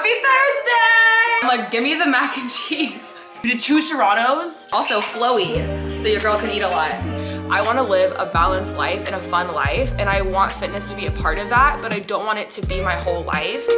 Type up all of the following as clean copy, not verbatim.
Happy Thursday! I'm like, give me the mac and cheese. You did 2 Serranos? Also flowy, so your girl can eat a lot. I want to live a balanced life and a fun life, and I want fitness to be a part of that, but I don't want it to be my whole life.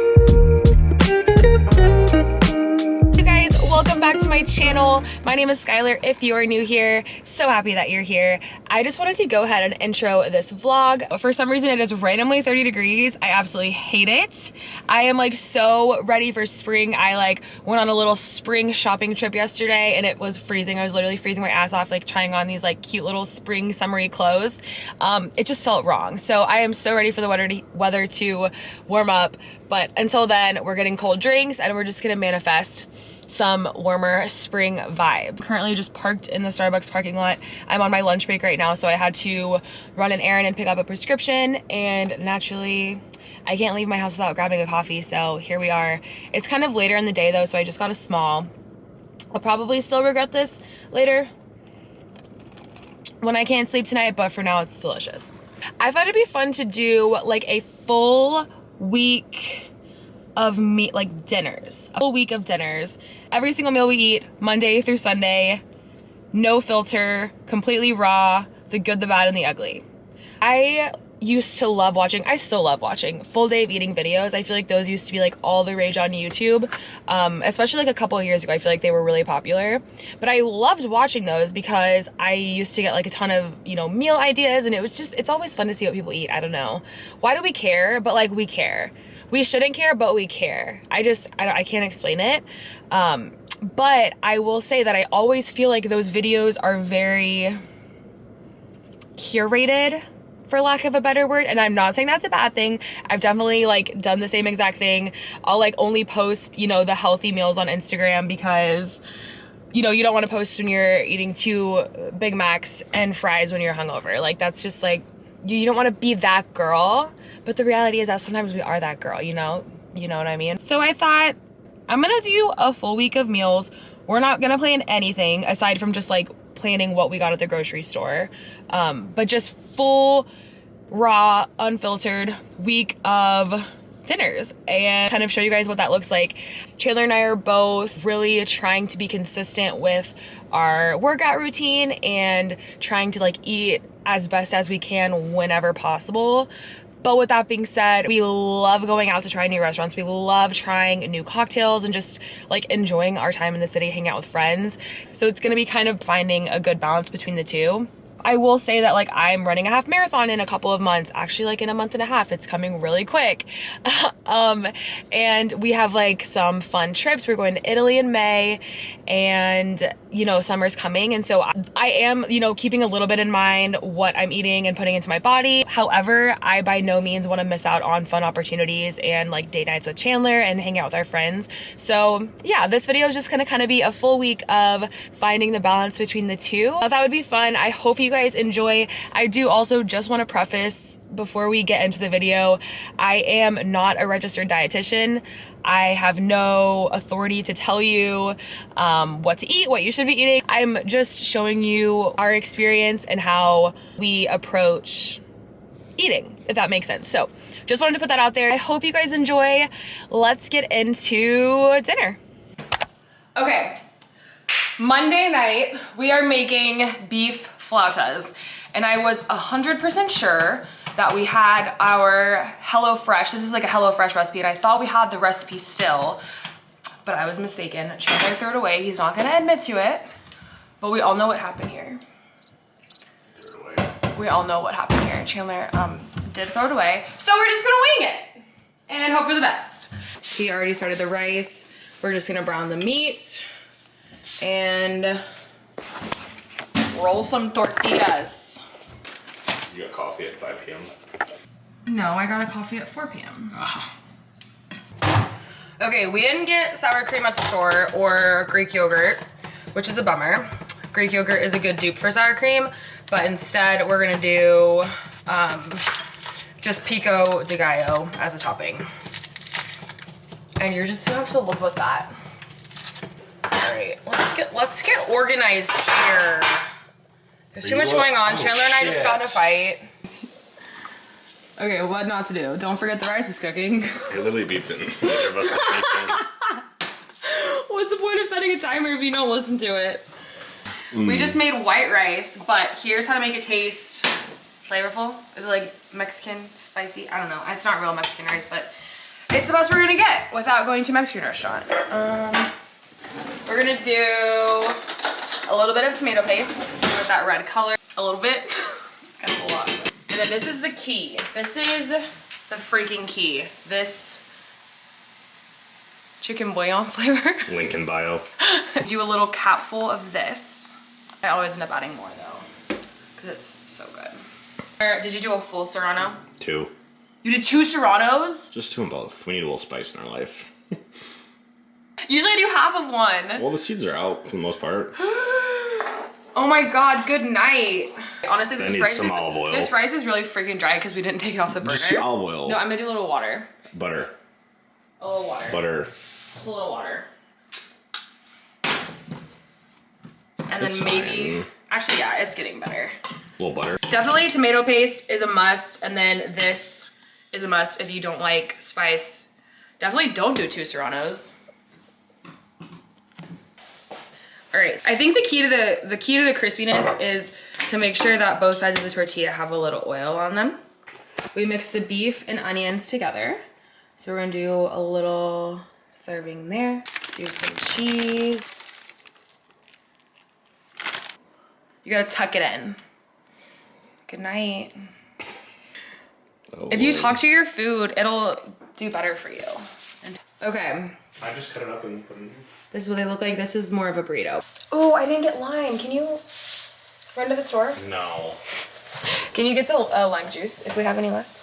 Hey guys, welcome back to my channel. My name is Skylar if you are new here. So happy that you're here. I just wanted to go ahead and intro this vlog. For some reason it is randomly 30 degrees. I absolutely hate it. I am like so ready for spring. I like went on a little spring shopping trip yesterday and it was freezing. I was literally freezing my ass off like trying on these like cute little spring summery clothes. It just felt wrong. So I am so ready for the weather to warm up. But until then, we're getting cold drinks and we're just gonna manifest some warmer spring vibes. Currently just parked in the Starbucks parking lot. I'm on my lunch break right now, so I had to run an errand and pick up a prescription, and naturally, I can't leave my house without grabbing a coffee, so here we are. It's kind of later in the day though, so I just got a small. I'll probably still regret this later when I can't sleep tonight, but for now it's delicious. I thought it'd be fun to do like a full week of meat, like dinners, a full week of dinners. Every single meal we eat, Monday through Sunday, no filter, completely raw, the good, the bad, and the ugly. I used to love watching, I still love watching full day of eating videos. I feel like those used to be like all the rage on YouTube, especially like a couple of years ago. I feel like they were really popular, but I loved watching those because I used to get like a ton of, you know, meal ideas, and it was just, it's always fun to see what people eat. I don't know. Why do we care? But like we care. We shouldn't care, but we care. I can't explain it. But I will say that I always feel like those videos are very curated, for lack of a better word. And I'm not saying that's a bad thing. I've definitely like done the same exact thing. I'll like only post, you know, the healthy meals on Instagram because, you know, you don't want to post when you're eating 2 Big Macs and fries when you're hungover. Like that's just like, you don't want to be that girl. But the reality is that sometimes we are that girl, you know what I mean? So I thought I'm gonna do a full week of meals. We're not gonna plan anything aside from just like planning what we got at the grocery store. But just full, raw, unfiltered week of dinners and kind of show you guys what that looks like. Chandler and I are both really trying to be consistent with our workout routine and trying to like eat as best as we can whenever possible. But with that being said, we love going out to try new restaurants. We love trying new cocktails and just like enjoying our time in the city, hanging out with friends. So it's gonna be kind of finding a good balance between the two. I will say that like I'm running a half marathon in a couple of months, actually like in a month and a half. It's coming really quick. And we have like some fun trips. We're going to Italy in May, and you know, summer's coming. And so I am, you know, keeping a little bit in mind what I'm eating and putting into my body. However, I by no means want to miss out on fun opportunities and like date nights with Chandler and hang out with our friends. So yeah, this video is just gonna kind of be a full week of finding the balance between the two. I thought that would be fun. I hope you guys enjoy. I do also just want to preface before we get into the video, I am not a registered dietitian. I have no authority to tell you what to eat, what you should be eating. I'm just showing you our experience and how we approach eating, if that makes sense. So just wanted to put that out there. I hope you guys enjoy. Let's get into dinner. Okay, Monday night, we are making beef flautas, and I was 100% sure that we had our HelloFresh. This is like a HelloFresh recipe, and I thought we had the recipe still, but I was mistaken. Chandler threw it away. He's not gonna admit to it, but we all know what happened here. Threw it away. We all know what happened here. Chandler did throw it away, so we're just gonna wing it and hope for the best. He already started the rice. We're just gonna brown the meat and roll some tortillas. You got coffee at 5 p.m.? No, I got a coffee at 4 p.m. Okay, we didn't get sour cream at the store or Greek yogurt, which is a bummer. Greek yogurt is a good dupe for sour cream, but instead we're gonna do just pico de gallo as a topping. And you're just gonna have to live with that. All right, let's get organized here. There's too much going on. Chandler and I just got in a fight. Okay, what not to do? Don't forget the rice is cooking. It literally beeps it. Neither of us are beeping. disclaimer if you don't listen to it. We just made white rice, but here's how to make it taste flavorful. Is it like Mexican, spicy? I don't know. It's not real Mexican rice, but it's the best we're gonna get without going to a Mexican restaurant. We're gonna do a little bit of tomato paste with that red color. A little bit. That's a lot. And then this is the key. This is the freaking key. This chicken bouillon flavor. Link in bio. Do a little capful of this. I always end up adding more though, because it's so good. Did you do a full serrano? 2. You did 2 serranos? Just 2 in both. We need a little spice in our life. Usually I do half of one. Well, the seeds are out for the most part. Oh my god, good night. Honestly, this rice is really freaking dry because we didn't take it off the burner. Just olive oil. No, I'm gonna do a little water. Butter. A little water. Butter. Just a little water. And It's then maybe, fine. actually yeah, it's getting better. A little butter. Definitely tomato paste is a must, and then this is a must if you don't like spice. Definitely don't do 2 serranos. All right, I think the key to the crispiness is to make sure that both sides of the tortilla have a little oil on them. We mix the beef and onions together. So we're gonna do a little serving there. Do some cheese. You gotta tuck it in. Good night. Oh, if you talk to your food, it'll do better for you. Okay. I just cut it up and put it in. This is what they look like. This is more of a burrito. Oh, I didn't get lime. Can you run to the store? No. Can you get the lime juice if we have any left?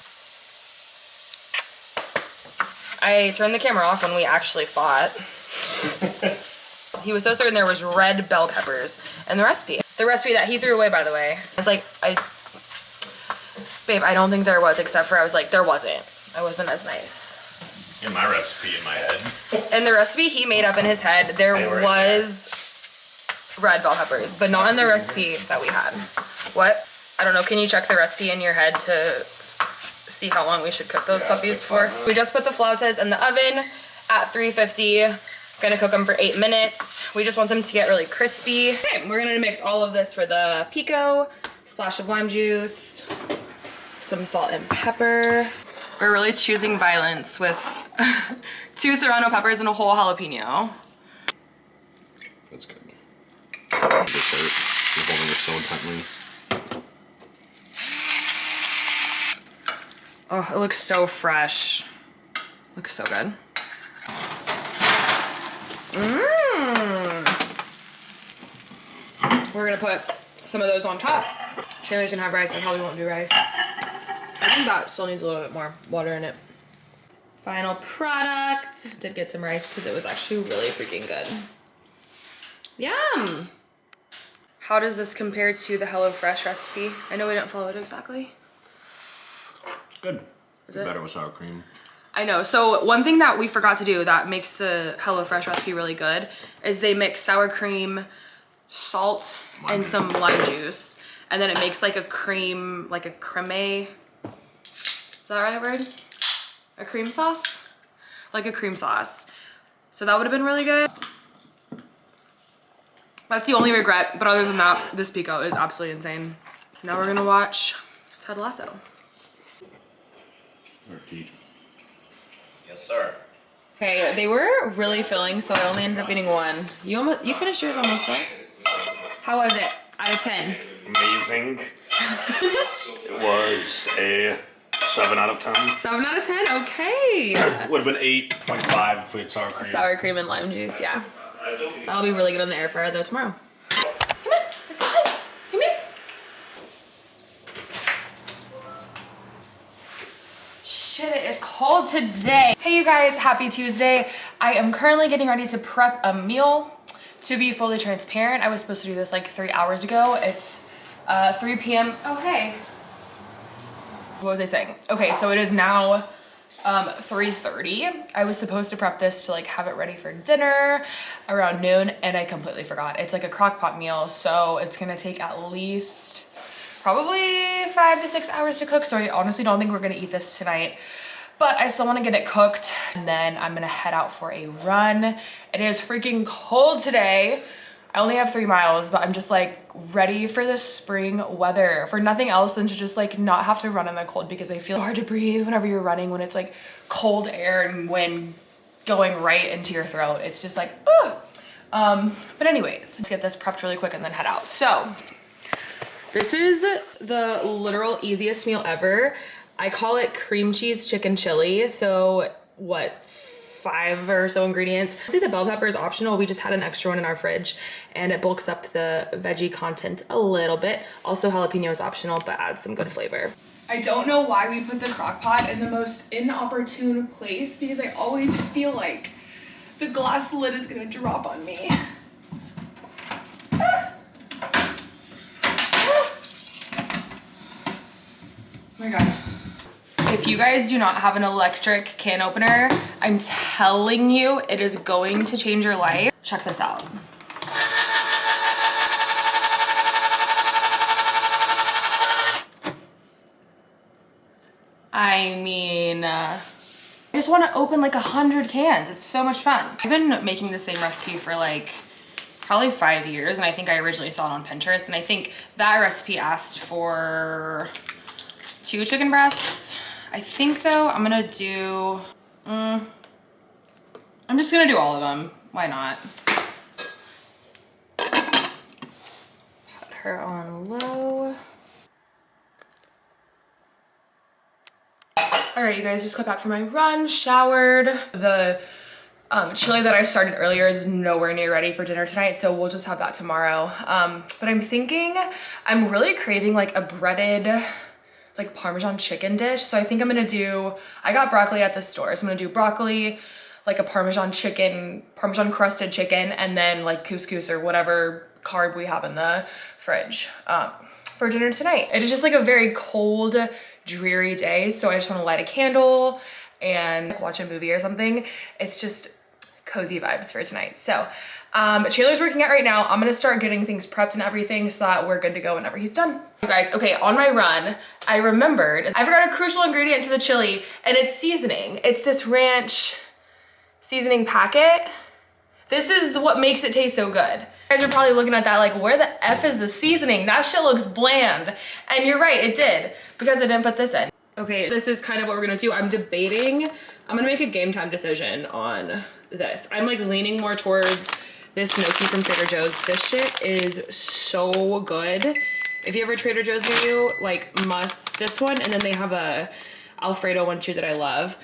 I turned the camera off when we actually fought. He was so certain there was red bell peppers in the recipe. The recipe that he threw away, by the way. I was like, babe, I don't think there was, except for I was like, there wasn't. I wasn't as nice. In my recipe in my head. In the recipe he made up in his head, there was red bell peppers, but not in the recipe that we had. What? I don't know, can you check the recipe in your head to see how long we should cook those puppies for? We just put the flautas in the oven at 350. Gonna cook them for 8 minutes. We just want them to get really crispy. Okay, we're gonna mix all of this for the pico, splash of lime juice, some salt and pepper. We're really choosing violence with 2 serrano peppers and a whole jalapeno. That's good. You're holding it so intently. Oh, it looks so fresh. Looks so good. We're gonna put some of those on top. Chandler's gonna have rice. I probably won't do rice. I think that still needs a little bit more water in it. Final product. Did get some rice because it was actually really freaking good. Yum! How does this compare to the HelloFresh recipe? I know we didn't follow it exactly. Good. Is it? Better with sour cream. I know. So one thing that we forgot to do that makes the HelloFresh recipe really good is they mix sour cream, salt, and some lime juice. And then it makes like a cream, like a creme. Is that the right word? A cream sauce? Like a cream sauce. So that would have been really good. That's the only regret. But other than that, this pico is absolutely insane. Now we're gonna watch Ted Lasso. Yes, sir. Okay, they were really filling, so I only ended up eating one. You finished yours almost, right? How was it? Out of 10. Amazing. It was a 7 out of 10. 7 out of 10, okay. Would have been 8.5 if we had sour cream. Sour cream and lime juice, yeah. That'll be really good in the air fryer though tomorrow. Come in, let's go ahead. Come here. Shit, it is cold today. Hey you guys, happy Tuesday. I am currently getting ready to prep a meal. To be fully transparent, I was supposed to do this like 3 hours ago. It's 3 p.m. Oh, hey. What was I saying? Okay, so it is now 3:30. I was supposed to prep this to like have it ready for dinner around noon, and I completely forgot. It's like a crock pot meal, so it's gonna take at least probably 5 to 6 hours to cook. So I honestly don't think we're gonna eat this tonight. but I still wanna get it cooked. And then I'm gonna head out for a run. It is freaking cold today. I only have 3 miles, but I'm just like ready for the spring weather, for nothing else than to just like not have to run in the cold, because I feel hard to breathe whenever you're running, when it's like cold air and wind going right into your throat. It's just like, ugh. But anyways, let's get this prepped really quick and then head out. So this is the literal easiest meal ever. I call it cream cheese chicken chili. So what, 5 or so ingredients. See, the bell pepper is optional. We just had an extra one in our fridge and it bulks up the veggie content a little bit. Also, jalapeno is optional, but adds some good flavor. I don't know why we put the crock pot in the most inopportune place, because I always feel like the glass lid is gonna drop on me. Oh my God. If you guys do not have an electric can opener, I'm telling you, it is going to change your life. Check this out. I mean, I just want to open like 100 cans. It's so much fun. I've been making the same recipe for like probably 5 years, and I think I originally saw it on Pinterest, and I think that recipe asked for 2 chicken breasts. I think though I'm gonna do, I'm just gonna do all of them. Why not? Put her on low. All right, you guys, just got back from my run, showered. The chili that I started earlier is nowhere near ready for dinner tonight, so we'll just have that tomorrow. But I'm thinking, I'm really craving like a breaded, like Parmesan chicken dish. So I think I'm gonna do, I got broccoli at the store, so I'm gonna do broccoli, like a Parmesan chicken, Parmesan crusted chicken, and then like couscous or whatever carb we have in the fridge for dinner tonight. It is just like a very cold, dreary day, so I just wanna light a candle and watch a movie or something. It's just cozy vibes for tonight. So Chandler's working out right now. I'm gonna start getting things prepped and everything so that we're good to go whenever he's done. You guys, okay, on my run, I remembered I forgot a crucial ingredient to the chili, and it's seasoning. It's this ranch seasoning packet. This is what makes it taste so good. You guys are probably looking at that like, where the F is the seasoning? That shit looks bland. And you're right, it did, because I didn't put this in. Okay, this is kind of what we're gonna do. I'm debating, I'm gonna make a game time decision on this. I'm like leaning more towards this gnocchi from Trader Joe's. This shit is so good. If you ever Trader Joe's near you, like must, this one, and then they have a Alfredo one too that I love.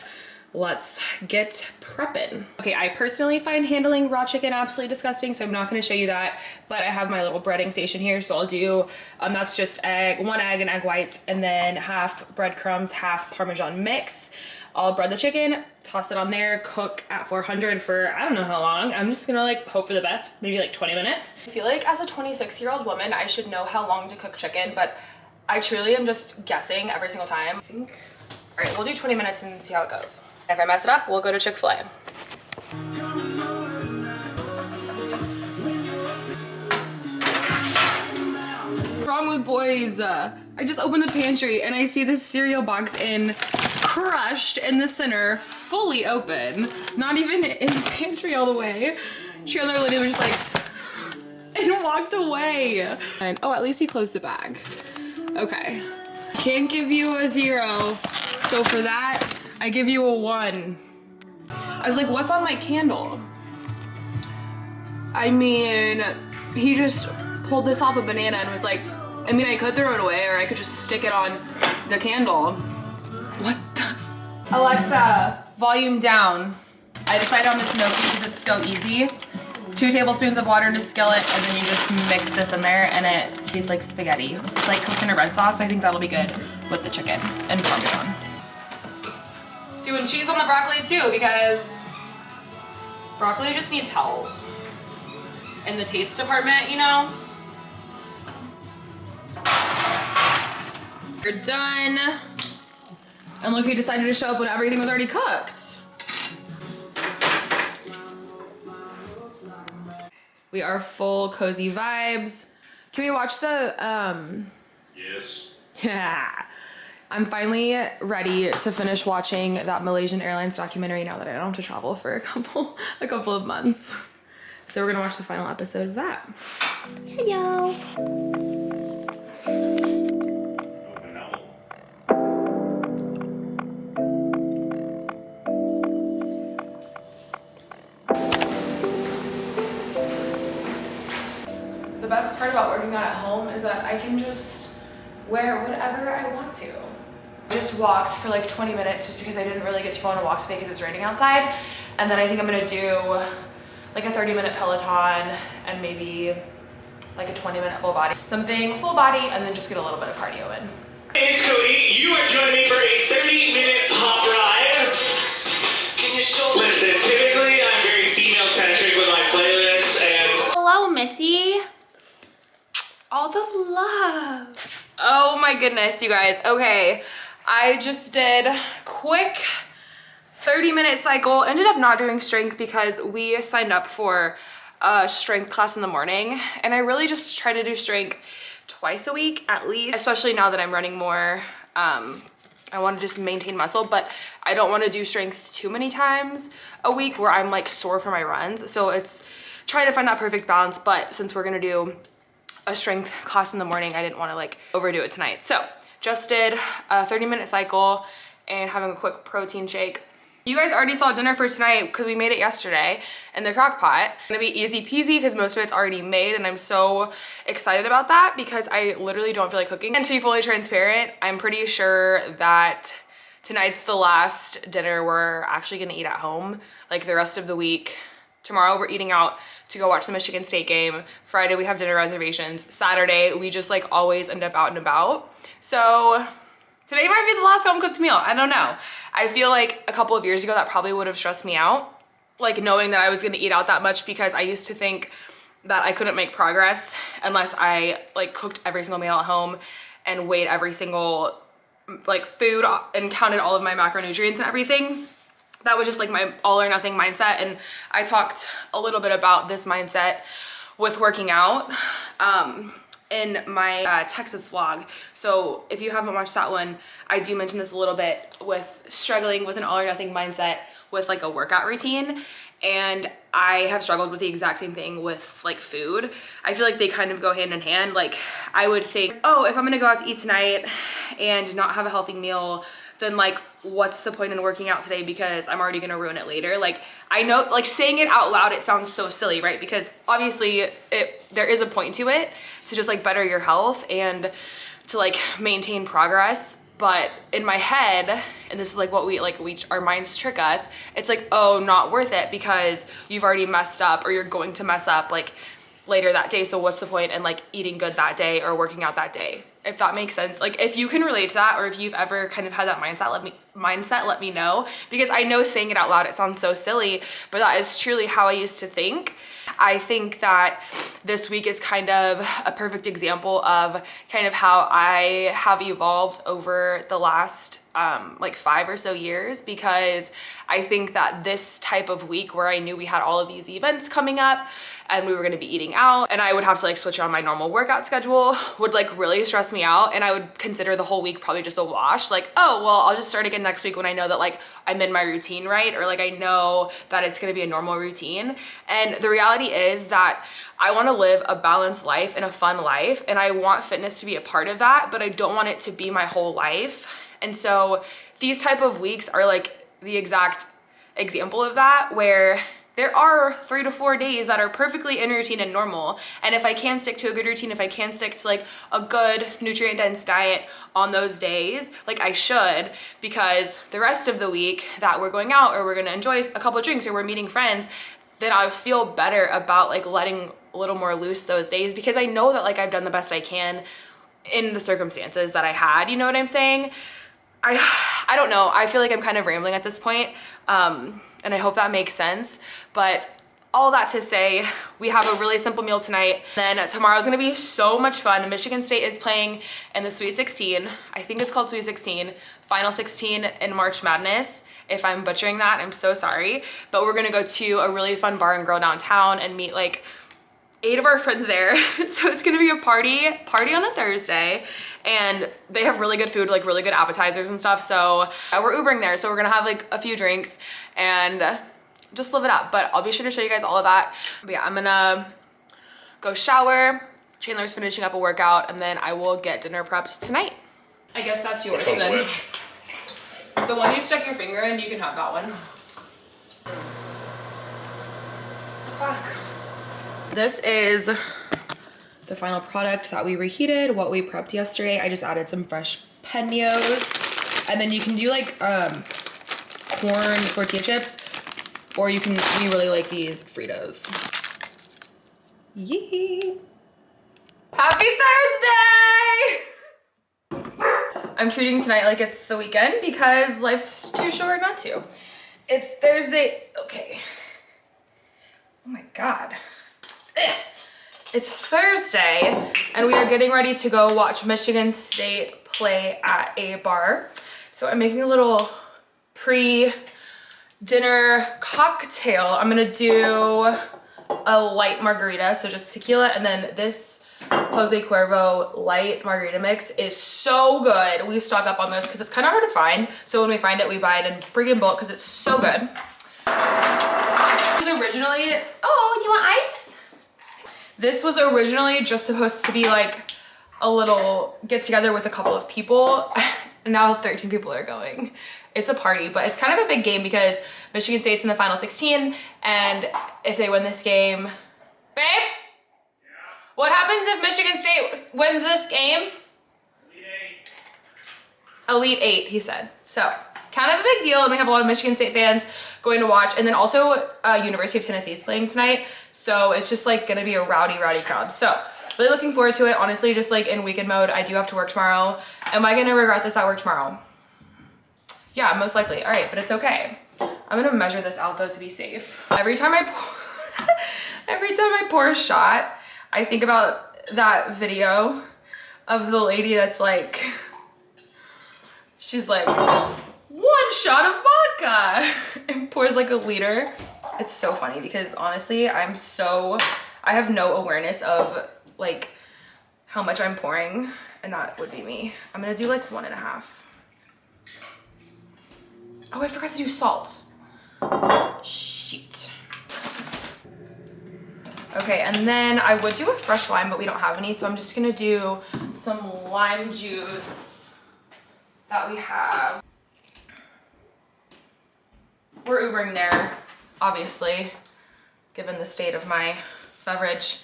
Let's get prepping. Okay, I personally find handling raw chicken absolutely disgusting, so I'm not gonna show you that, but I have my little breading station here, so I'll do, that's just 1 egg and egg whites, and then half breadcrumbs, half Parmesan mix. I'll bread the chicken, toss it on there, cook at 400 for I don't know how long. I'm just gonna like hope for the best, maybe like 20 minutes. I feel like as a 26-year-old woman, I should know how long to cook chicken, but I truly am just guessing every single time. I think, all right, we'll do 20 minutes and see how it goes. If I mess it up, we'll go to Chick-fil-A. What's wrong with boys? I just opened the pantry and I see this cereal box crushed in the center, fully open, not even in the pantry all the way. Chandler literally was just like, and walked away. And oh, at least he closed the bag. Okay, can't give you a 0, so for that, I give you a 1. I was like, what's on my candle? I mean, he just pulled this off a banana and was like, I mean, I could throw it away or I could just stick it on the candle. What the? Alexa, volume down. I decided on this gnocchi because it's so easy. 2 tablespoons of water in a skillet, and then you just mix this in there and it tastes like spaghetti. It's like cooked in a red sauce, so I think that'll be good with the chicken and Parmesan. Doing cheese on the broccoli too, because broccoli just needs help in the taste department, you know? You're done. And look, he decided to show up when everything was already cooked. We are full cozy vibes. Can we watch the, Yes. Yeah. I'm finally ready to finish watching that Malaysian Airlines documentary now that I don't have to travel for a couple of months. So we're gonna watch the final episode of that. Hello. The best part about working out at home is that I can just wear whatever I want to. I just walked for like 20 minutes just because I didn't really get to go on a walk today because it's raining outside. And then I think I'm gonna do like a 30-minute Peloton and maybe like a 20-minute full body. Something full body and then just get a little bit of cardio in. Hey, it's Cody. You are joining me for a 30-minute pop ride. Listen, typically I'm very female-centric with my playlists and... Hello, Missy. All the love. Oh my goodness, you guys. Okay, I just did quick 30-minute cycle. Ended up not doing strength because we signed up for a strength class in the morning, and I really just try to do strength twice a week at least, especially now that I'm running more. I want to just maintain muscle, but I don't want to do strength too many times a week where I'm like sore for my runs. So it's trying to find that perfect balance, but since we're gonna do a strength class in the morning, I didn't want to like overdo it tonight. So just did a 30-minute cycle and having a quick protein shake. You guys already saw dinner for tonight because we made it yesterday in the crock pot. It's gonna be easy peasy because most of it's already made, and I'm so excited about that because I literally don't feel like cooking. And to be fully transparent, I'm pretty sure that tonight's the last dinner we're actually gonna eat at home. Like the rest of the week, tomorrow we're eating out to go watch the Michigan State game. Friday we have dinner reservations. Saturday we just like always end up out and about. So today might be the last home cooked meal. I don't know. I feel like a couple of years ago that probably would have stressed me out, like knowing that I was gonna eat out that much, because I used to think that I couldn't make progress unless I like cooked every single meal at home and weighed every single like food and counted all of my macronutrients and everything. That was just like my all or nothing mindset. And I talked a little bit about this mindset with working out in my Texas vlog. So if you haven't watched that one, I do mention this a little bit with struggling with an all or nothing mindset with like a workout routine. And I have struggled with the exact same thing with like food. I feel like they kind of go hand in hand. Like I would think, oh, if I'm gonna go out to eat tonight and not have a healthy meal, then like what's the point in working out today because I'm already gonna ruin it later. Like I know, like saying it out loud, it sounds so silly, right? Because obviously there is a point to it, to just like better your health and to like maintain progress. But in my head, and this is like what our minds trick us, it's like, oh, not worth it because you've already messed up or you're going to mess up like later that day. So what's the point in like eating good that day or working out that day? If that makes sense. Like if you can relate to that, or if you've ever kind of had that mindset, let me know, because I know saying it out loud, it sounds so silly, but that is truly how I used to think. I think that this week is kind of a perfect example of kind of how I have evolved over the last like 5 or so years, because I think that this type of week where I knew we had all of these events coming up and we were gonna be eating out and I would have to like switch on my normal workout schedule would like really stress me out, and I would consider the whole week probably just a wash. Like, oh, well, I'll just start again next week when I know that like I'm in my routine, right? Or like I know that it's gonna be a normal routine. And the reality is that I wanna live a balanced life and a fun life, and I want fitness to be a part of that, but I don't want it to be my whole life. And so these type of weeks are like the exact example of that, where there are 3 to 4 days that are perfectly in routine and normal. And if I can stick to a good routine, if I can stick to like a good nutrient dense diet on those days, like I should, because the rest of the week that we're going out or we're gonna enjoy a couple of drinks or we're meeting friends, then I feel better about like letting a little more loose those days, because I know that like I've done the best I can in the circumstances that I had, you know what I'm saying? I don't know, I feel like I'm kind of rambling at this point, and I hope that makes sense. But all that to say, we have a really simple meal tonight. Then tomorrow's gonna be so much fun. Michigan State is playing in the Sweet 16. I think it's called Sweet 16, Final 16 in March Madness. If I'm butchering that, I'm so sorry. But we're gonna go to a really fun bar and grill downtown and meet like 8 of our friends there. So it's gonna be a party on a Thursday, and they have really good food, like really good appetizers and stuff. So we're Ubering there, so we're gonna have like a few drinks and just live it up. But I'll be sure to show you guys all of that. But yeah, I'm gonna go shower. Chandler's finishing up a workout, and then I will get dinner prepped tonight. I guess that's yours Which one's then. which? The one you stuck your finger in, you can have that one. Fuck. This is the final product that we reheated, what we prepped yesterday. I just added some fresh penos. And then you can do like corn tortilla chips, or you can, we really like these Fritos. Yee. Happy Thursday! I'm treating tonight like it's the weekend because life's too short not to. It's Thursday, okay. Oh my God. Ugh. It's Thursday, and we are getting ready to go watch Michigan State play at a bar. So I'm making a little pre-dinner cocktail. I'm gonna do a light margarita, so just tequila, and then this Jose Cuervo light margarita mix is so good. We stock up on this because it's kind of hard to find. So when we find it, we buy it in friggin' bulk because it's so good. This was originally, oh, do you want ice? This was originally just supposed to be like a little get together with a couple of people. And now 13 people are going. It's a party, but it's kind of a big game because Michigan State's in the final 16, and if they win this game, babe? What happens if Michigan State wins this game? Elite Eight, he said. So, kind of a big deal, and we have a lot of Michigan State fans going to watch, and then also University of Tennessee is playing tonight, so it's just like gonna be a rowdy crowd. So, really looking forward to it. Honestly, just like in weekend mode, I do have to work tomorrow. Am I gonna regret this at work tomorrow? Yeah, most likely. All right, but it's okay. I'm gonna measure this out though to be safe. Every time I pour a shot, I think about that video of the lady that's like, she's like, 1 shot of vodka and pours like a liter. It's so funny because honestly, I have no awareness of like how much I'm pouring, and that would be me. I'm gonna do like 1.5. Oh, I forgot to do salt. Shit. Okay, and then I would do a fresh lime, but we don't have any, so I'm just gonna do some lime juice that we have. We're Ubering there, obviously, given the state of my beverage.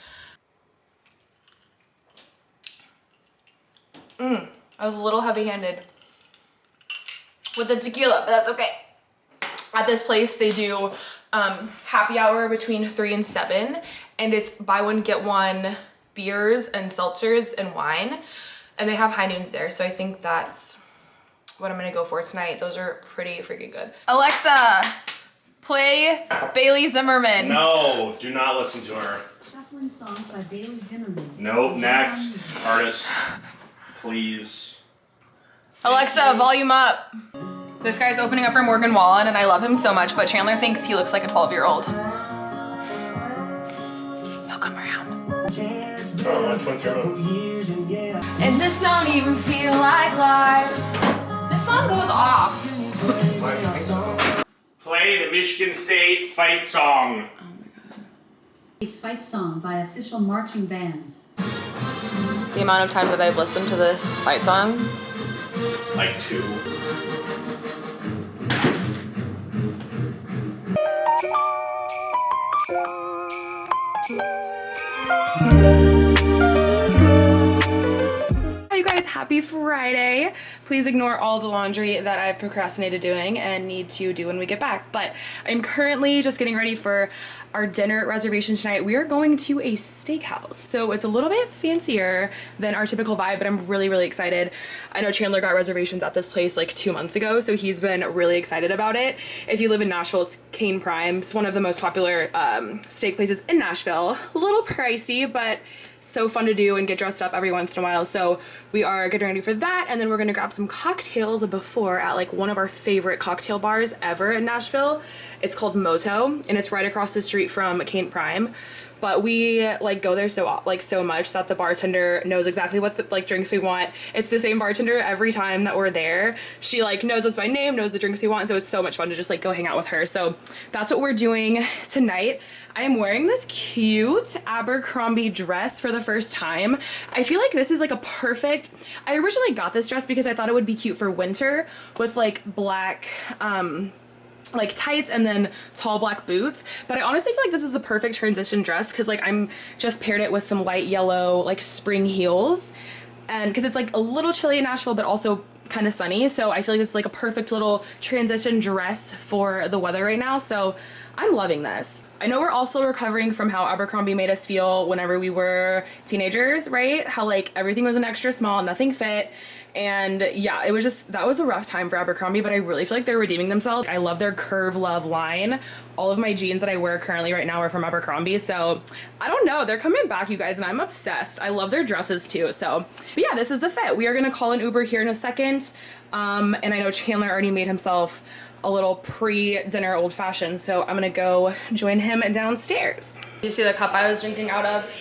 I was a little heavy-handed with the tequila, but that's okay. At this place, they do happy hour between 3 and 7, and it's buy one, get one beers and seltzers and wine, and they have high noons there, so I think that's what I'm gonna go for tonight. Those are pretty freaking good. Alexa, play Bailey Zimmerman. No, do not listen to her. Shuffling songs by Bailey Zimmerman. Nope, next artist, please. Alexa, volume up. This guy's opening up for Morgan Wallen, and I love him so much, but Chandler thinks he looks like a 12-year-old. He'll come around. And this don't even feel like life. This song goes off. Play the Michigan State fight song. Oh my God. A fight song by official marching bands. The amount of time that I've listened to this fight song. Like 2. Hi you guys, happy Friday. Please ignore all the laundry that I've procrastinated doing and need to do when we get back. But I'm currently just getting ready for our dinner reservation tonight. We are going to a steakhouse. So it's a little bit fancier than our typical vibe, but I'm really excited. I know Chandler got reservations at this place like 2 months ago, so he's been really excited about it. If you live in Nashville, it's Cane Prime. It's one of the most popular steak places in Nashville. A little pricey, but so fun to do and get dressed up every once in a while. So we are getting ready for that, and then we're gonna grab some cocktails before at like one of our favorite cocktail bars ever in Nashville. It's called Moto, and it's right across the street from Kane Prime. But we like go there so much that the bartender knows exactly what the like drinks we want. It's the same bartender every time that we're there. She like knows us by name, knows the drinks we want, so it's so much fun to just like go hang out with her. So that's what we're doing tonight. I am wearing this cute Abercrombie dress for the first time. I feel like this is like a perfect, I originally got this dress because I thought it would be cute for winter with like black like tights and then tall black boots, but I honestly feel like this is the perfect transition dress because like I'm just paired it with some light yellow like spring heels, and because it's like a little chilly in Nashville but also kind of sunny, so I feel like this is like a perfect little transition dress for the weather right now. So I'm loving this. I know we're also recovering from how Abercrombie made us feel whenever we were teenagers, right? How like everything was an extra small, nothing fit. And yeah, it was just, that was a rough time for Abercrombie, but I really feel like they're redeeming themselves. I love their Curve Love line. All of my jeans that I wear currently right now are from Abercrombie. So I don't know, they're coming back, you guys, and I'm obsessed. I love their dresses too. So, but yeah, this is the fit. We are gonna call an Uber here in a second. And I know Chandler already made himself a little pre-dinner old fashioned, so I'm gonna go join him downstairs. Did you see the cup I was drinking out of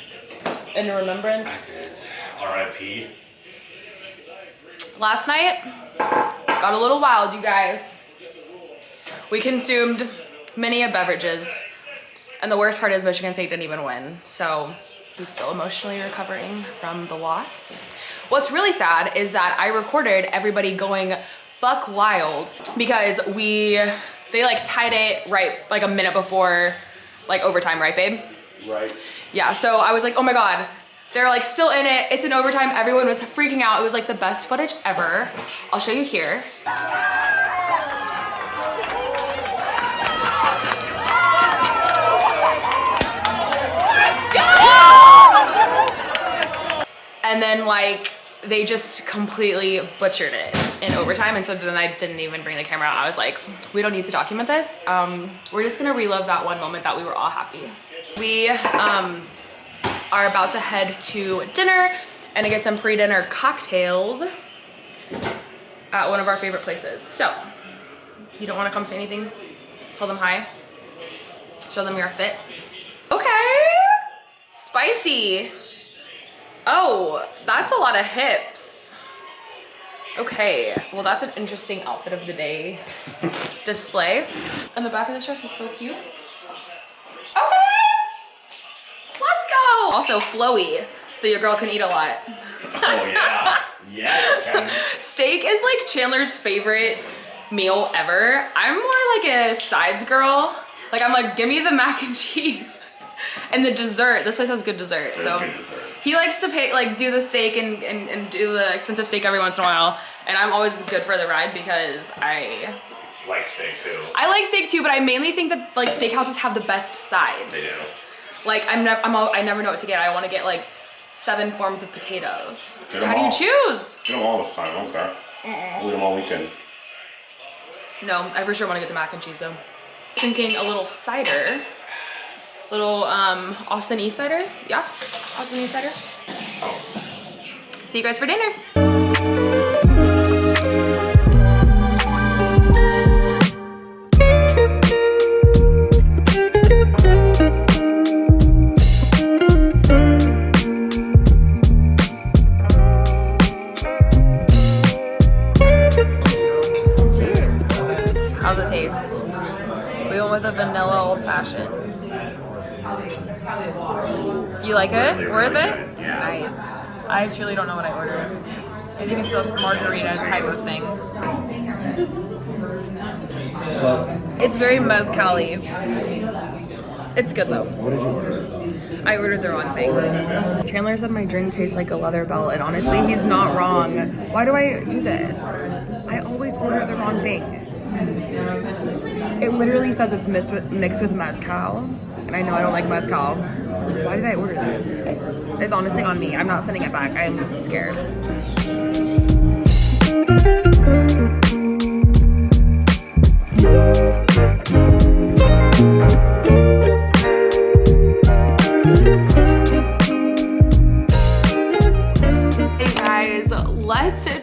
in remembrance? I did. R.I.P. Last night got a little wild, you guys. We consumed many beverages, and the worst part is Michigan State didn't even win, so he's still emotionally recovering from the loss. What's really sad is that I recorded everybody going buck wild because they like tied it right like a minute before like overtime, right babe? Right. Yeah, so I was like, oh my God, they're like still in it, it's in overtime, everyone was freaking out. It was like the best footage ever. I'll show you here. And then like, they just completely butchered it in overtime, and so then I didn't even bring the camera out. I was like, we don't need to document this. We're just gonna relive that one moment that we were all happy. We are about to head to dinner and to get some pre-dinner cocktails at one of our favorite places. So, you don't wanna come say anything? Tell them hi? Show them your fit? Okay, spicy. Oh, that's a lot of hips. Okay, well that's an interesting outfit of the day display. And the back of this dress is so cute. Okay, let's go. Also flowy, so your girl can eat a lot. Oh yeah, yeah. Steak is like Chandler's favorite meal ever. I'm more like a sides girl. Like I'm like, give me the mac and cheese. And the dessert, this place has good dessert, so. He likes to pay, like, do the steak and do the expensive steak every once in a while, and I'm always good for the ride because I like steak too. I like steak too, but I mainly think that like steakhouses have the best sides. They do. Like I never know what to get. I want to get like 7 forms of potatoes. How do you choose? Get them all this time. I don't care. I'll eat them all weekend. No, I for sure want to get the mac and cheese though. Drinking a little cider. Little Austin East cider. Yeah, Austin East cider. Oh. See you guys for dinner. Cheers. How's it taste? We went with a vanilla old fashioned. You like it? Really, Worth really it? good. Yeah. Nice. I truly don't know what I ordered. I think it's a margarita type of thing. It's very mezcal-y. It's good though. What did you order? I ordered the wrong thing. Chandler said my drink tastes like a leather belt, and honestly, he's not wrong. Why do I do this? I always order the wrong thing. It literally says it's mixed with mezcal, and I know I don't like mezcal. Why did I order this? It's honestly on me. I'm not sending it back. I'm scared.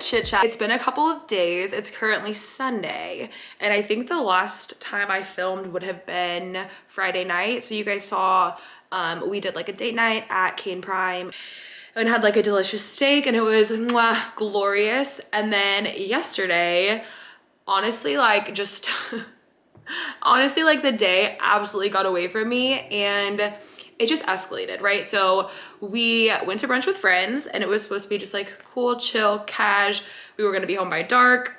chit chat. It's been a couple of days. It's currently Sunday, and I think the last time I filmed would have been Friday night. So you guys saw we did like a date night at Cane Prime and had like a delicious steak, and it was glorious. And then yesterday, honestly, like just honestly, like the day absolutely got away from me and it just escalated, right? So we went to brunch with friends and it was supposed to be just like cool, chill, cash. We were gonna be home by dark,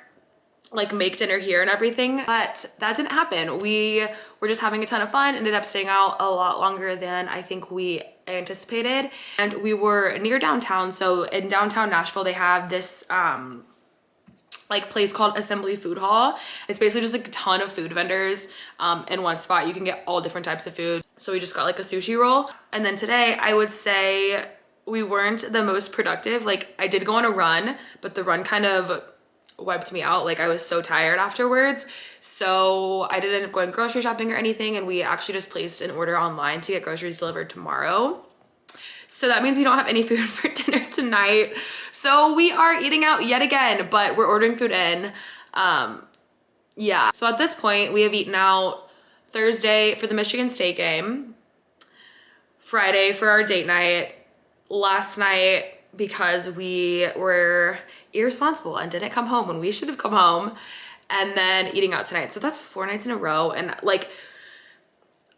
like make dinner here and everything, but that didn't happen. We were just having a ton of fun, ended up staying out a lot longer than I think we anticipated. And we were near downtown. So in downtown Nashville, they have this like place called Assembly Food Hall. It's basically just like a ton of food vendors in one spot. You can get all different types of food. So we just got like a sushi roll. And then today I would say we weren't the most productive. Like I did go on a run, but the run kind of wiped me out. Like I was so tired afterwards. So I didn't end up going grocery shopping or anything. And we actually just placed an order online to get groceries delivered tomorrow. So that means we don't have any food for dinner tonight. So we are eating out yet again, but we're ordering food in. Yeah, so at this point we have eaten out Thursday for the Michigan State game, Friday for our date night, last night because we were irresponsible and didn't come home when we should have come home, and then eating out tonight. So that's 4 nights in a row. And like,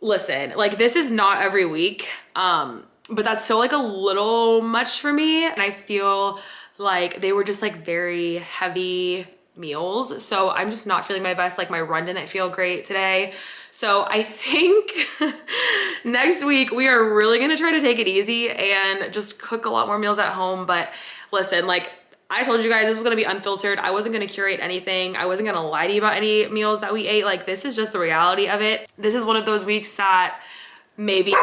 listen, like this is not every week. But that's still like a little much for me. And I feel like they were just like very heavy meals. So I'm just not feeling my best. Like my run didn't feel great today. So I think next week we are really gonna try to take it easy and just cook a lot more meals at home. But listen, like I told you guys, this was gonna be unfiltered. I wasn't gonna curate anything. I wasn't gonna lie to you about any meals that we ate. Like this is just the reality of it. This is one of those weeks that maybe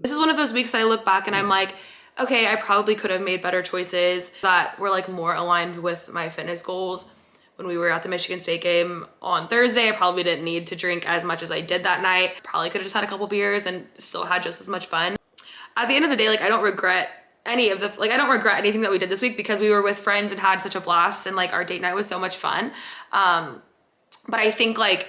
this is one of those weeks that I look back and I'm like, okay, I probably could have made better choices that were like more aligned with my fitness goals. When we were at the Michigan State game on Thursday, I probably didn't need to drink as much as I did that night. Probably could have just had a couple beers and still had just as much fun. At the end of the day, like I don't regret any of the, like I don't regret anything that we did this week because we were with friends and had such a blast and like our date night was so much fun. But I think like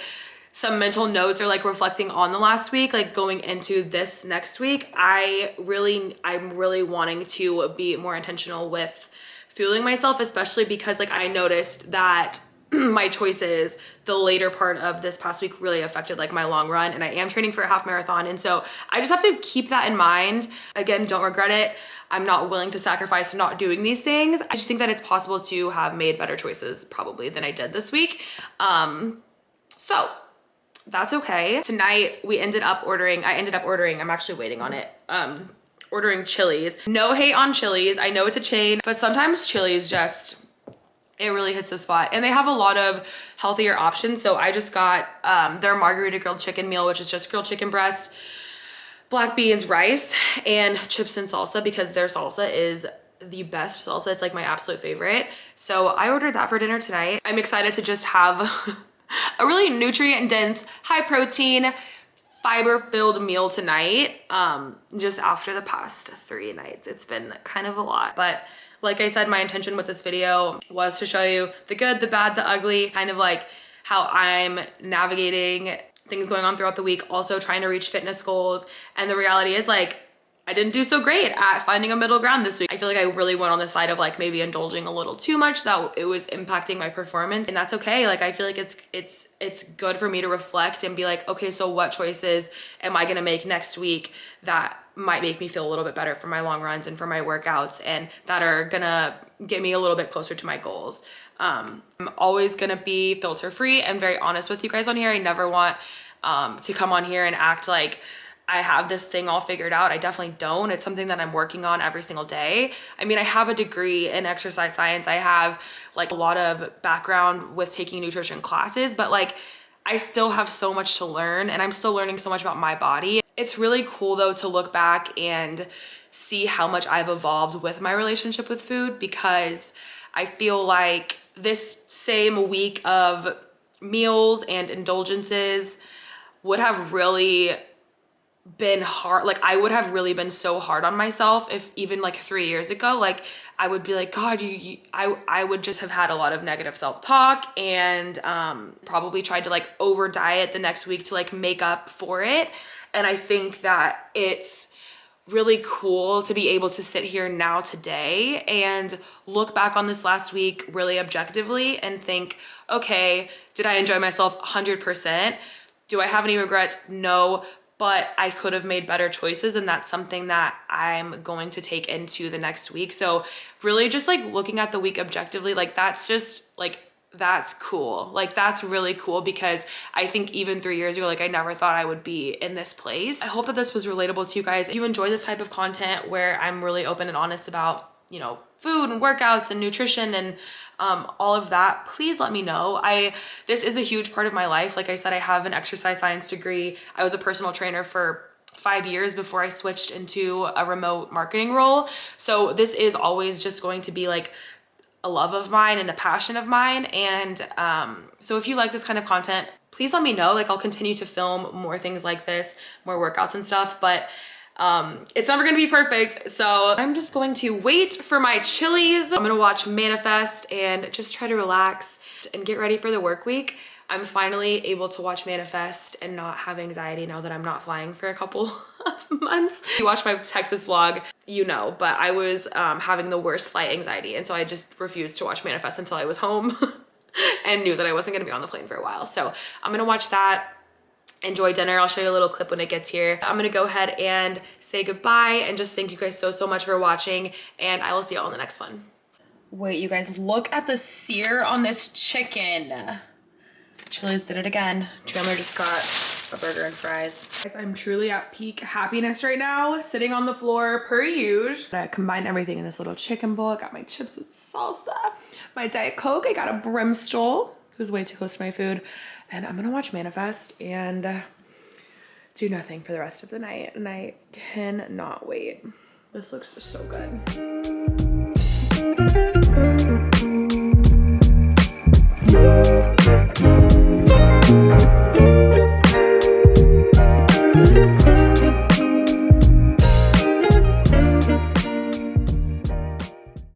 some mental notes or like reflecting on the last week, like going into this next week, I'm really wanting to be more intentional with fueling myself, especially because like I noticed that my choices the later part of this past week really affected like my long run, and I am training for a half marathon. And so I just have to keep that in mind. Again, don't regret it. I'm not willing to sacrifice not doing these things. I just think that it's possible to have made better choices probably than I did this week. So that's okay. Tonight we ended up ordering, I'm actually waiting on it, ordering Chili's. No hate on Chili's. I know it's a chain, but sometimes Chili's just, it really hits the spot. And they have a lot of healthier options. So I just got their margarita grilled chicken meal, which is just grilled chicken breast, black beans, rice, and chips and salsa, because their salsa is the best salsa. It's like my absolute favorite. So I ordered that for dinner tonight. I'm excited to just have a really nutrient dense, high protein, fiber filled meal tonight. Just after the past 3 nights, it's been kind of a lot. But like I said, my intention with this video was to show you the good, the bad, the ugly, kind of like how I'm navigating things going on throughout the week, also trying to reach fitness goals. And the reality is like, I didn't do so great at finding a middle ground this week. I feel like I really went on the side of like maybe indulging a little too much, that it was impacting my performance, and that's okay. Like I feel like it's good for me to reflect and be like, okay, so what choices am I gonna make next week that might make me feel a little bit better for my long runs and for my workouts, and that are gonna get me a little bit closer to my goals. I'm always gonna be filter free and very honest with you guys on here. I never want to come on here and act like I have this thing all figured out. I definitely don't. It's something that I'm working on every single day. I mean, I have a degree in exercise science. I have like a lot of background with taking nutrition classes, but like I still have so much to learn, and I'm still learning so much about my body. It's really cool though to look back and see how much I've evolved with my relationship with food, because I feel like this same week of meals and indulgences would have really been hard. Like I would have really been so hard on myself if even like 3 years ago, like I would be like, God, I would just have had a lot of negative self-talk and probably tried to like over diet the next week to like make up for it. And I think that it's really cool to be able to sit here now today and look back on this last week really objectively and think, okay, did I enjoy myself 100%? Do I have any regrets? No, but I could have made better choices, and that's something that I'm going to take into the next week. So really just like looking at the week objectively, like that's just like, that's cool. Like that's really cool, because I think even 3 years ago, like I never thought I would be in this place. I hope that this was relatable to you guys. If you enjoy this type of content where I'm really open and honest about, you know, food and workouts and nutrition and all of that, please let me know. This is a huge part of my life. Like I said, I have an exercise science degree. I was a personal trainer for 5 years before I switched into a remote marketing role. So this is always just going to be like a love of mine and a passion of mine. And so if you like this kind of content, please let me know. Like I'll continue to film more things like this, more workouts and stuff, but it's never gonna be perfect. So I'm just going to wait for my Chili's. I'm gonna watch Manifest and just try to relax and get ready for the work week. I'm finally able to watch Manifest and not have anxiety now that I'm not flying for a couple of months. If you watch my Texas vlog, you know, but I was having the worst flight anxiety. And so I just refused to watch Manifest until I was home and knew that I wasn't gonna be on the plane for a while. So I'm gonna watch that, enjoy dinner. I'll show you a little clip when it gets here. I'm gonna go ahead and say goodbye and just thank you guys so much for watching, and I will see y'all in the next one. Wait, you guys, look at the sear on this chicken. Chili's did it again. Chandler just got a burger and fries. Guys, I'm truly at peak happiness right now, sitting on the floor per usual. I combined everything in this little chicken bowl. I got my chips with salsa, my Diet Coke. I got a Brimstol. It was way too close to my food. And I'm gonna watch Manifest and do nothing for the rest of the night. And I cannot wait. This looks so good.